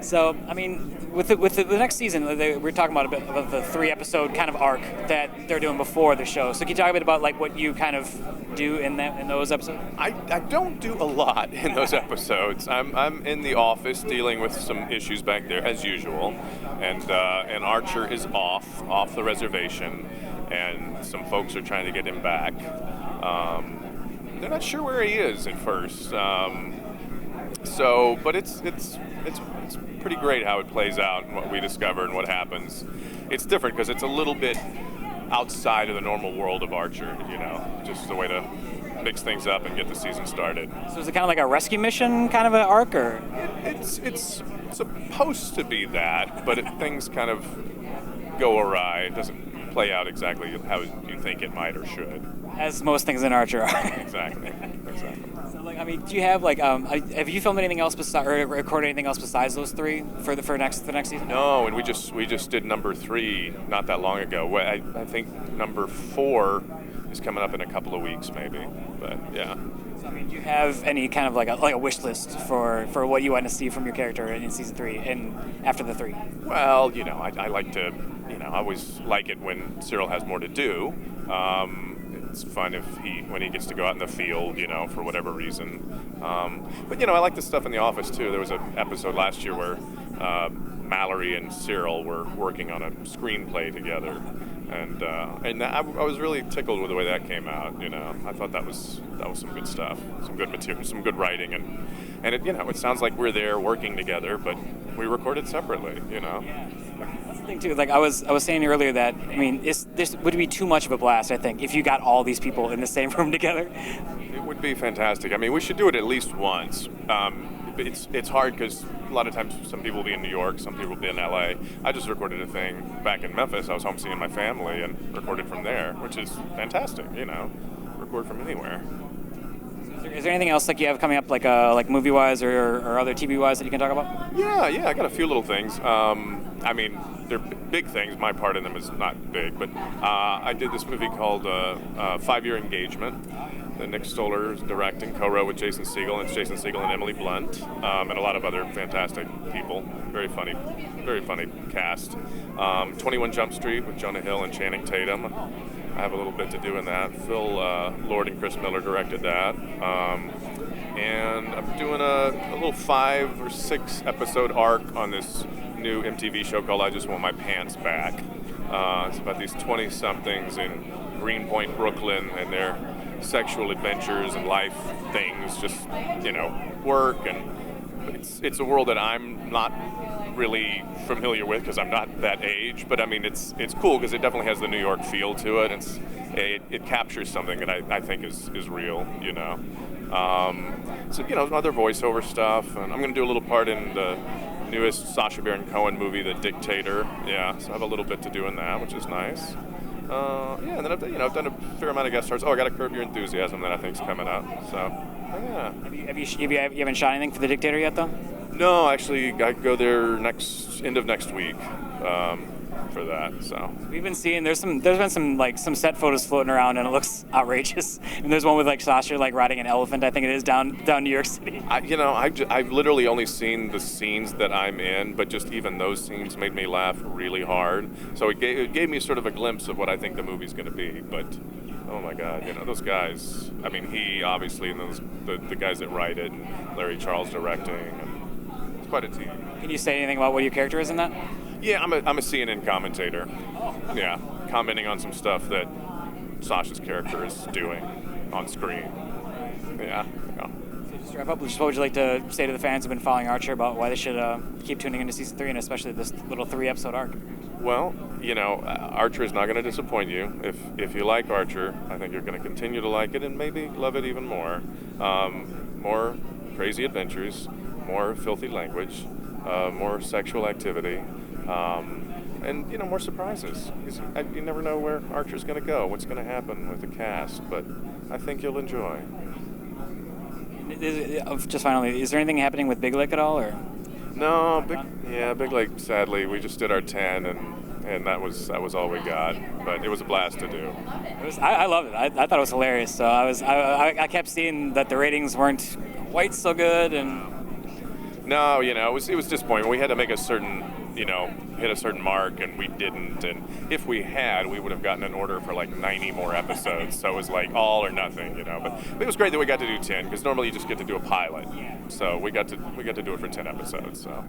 So, I mean, with the next season, we're talking about a bit of the 3-episode kind of arc that they're doing before the show. So, can you talk a bit about like what you kind of do in those episodes? I don't do a lot in those episodes. I'm in the office dealing with some issues back there as usual, and Archer is off the reservation, and some folks are trying to get him back. They're not sure where he is at first. But it's pretty great how it plays out and what we discover and what happens. It's different because it's a little bit outside of the normal world of Archer, just a way to mix things up and get the season started. So is it kind of like a rescue mission kind of an arc, or? It's supposed to be that, but things kind of go awry. It doesn't play out exactly how you think it might or should. As most things in Archer are. Exactly. So, like, I mean, do you have like, have you filmed anything else or recorded anything else besides those 3 for the next season? No, and we just did number 3 not that long ago. I think number 4 is coming up in a couple of weeks, maybe. But yeah. So, I mean, do you have any kind of like a wish list for what you want to see from your character in season 3 and after the 3? Well, I like to, I always like it when Cyril has more to do. It's fun when he gets to go out in the field, for whatever reason. But I like the stuff in the office too. There was an episode last year where Mallory and Cyril were working on a screenplay together, and I was really tickled with the way that came out. I thought that was some good stuff, some good material, some good writing, and it it sounds like we're there working together, but we recorded separately. That's the thing too. Like I was saying earlier that this would be too much of a blast. I think if you got all these people in the same room together, it would be fantastic. I mean, we should do it at least once. It's hard because a lot of times some people will be in New York, some people will be in LA. I just recorded a thing back in Memphis. I was home seeing my family and recorded from there, which is fantastic. Record from anywhere. Is there anything else like you have coming up, like movie-wise or other TV-wise that you can talk about? Yeah, I got a few little things. They're big things. My part in them is not big, but I did this movie called 5-Year Engagement that Nick Stoller is directing, co-wrote with Jason Segel, and it's Jason Segel and Emily Blunt, and a lot of other fantastic people. Very funny cast. 21 Jump Street with Jonah Hill and Channing Tatum. I have a little bit to do in that. Phil Lord and Chris Miller directed that. And I'm doing a little 5 or 6 episode arc on this new MTV show called I Just Want My Pants Back. It's about these 20-somethings in Greenpoint, Brooklyn, and their sexual adventures and life things, just, work. And it's a world that I'm not really familiar with because I'm not that age, but it's cool because it definitely has the New York feel to it. It captures something that I think is real, other voiceover stuff, and I'm going to do a little part in the newest Sasha Baron Cohen movie, The Dictator. Yeah, so I have a little bit to do in that, which is nice. And then I've done a fair amount of guest stars. I got a Curb Your Enthusiasm that I think is coming up. So yeah. You haven't shot anything for The Dictator yet, though? No, actually, I go there end of next week for that. So we've been seeing there's been some set photos floating around, and it looks outrageous. And there's one with like Sasha riding an elephant, I think it is, down New York City. I've literally only seen the scenes that I'm in, but just even those scenes made me laugh really hard. So it gave me sort of a glimpse of what I think the movie's going to be. But oh my God, those guys. He obviously, and the guys that write it, and Larry Charles directing, and it's quite a team. Can you say anything about what your character is in that? Yeah, I'm a CNN commentator. Yeah, commenting on some stuff that Sasha's character is doing on screen. Yeah. So just to wrap up, what would you like to say to the fans who've been following Archer about why they should keep tuning into season 3 and especially this little 3-episode arc? Well, Archer is not going to disappoint you. If you like Archer, I think you're going to continue to like it and maybe love it even more. More crazy adventures, more filthy language, more sexual activity. And more surprises. You never know where Archer's going to go, what's going to happen with the cast, but I think you'll enjoy. Just finally, is there anything happening with Big Lake at all, or? No, Big Lake. Sadly, we just did our 10, and that was all we got. But it was a blast to do. I loved it. I thought it was hilarious. So I kept seeing that the ratings weren't quite so good, and. No, it was disappointing. We had to make a certain, hit a certain mark, and we didn't. And if we had, we would have gotten an order for like 90 more episodes. So it was like all or nothing, But it was great that we got to do 10, because normally you just get to do a pilot. So we got to do it for 10 episodes. So.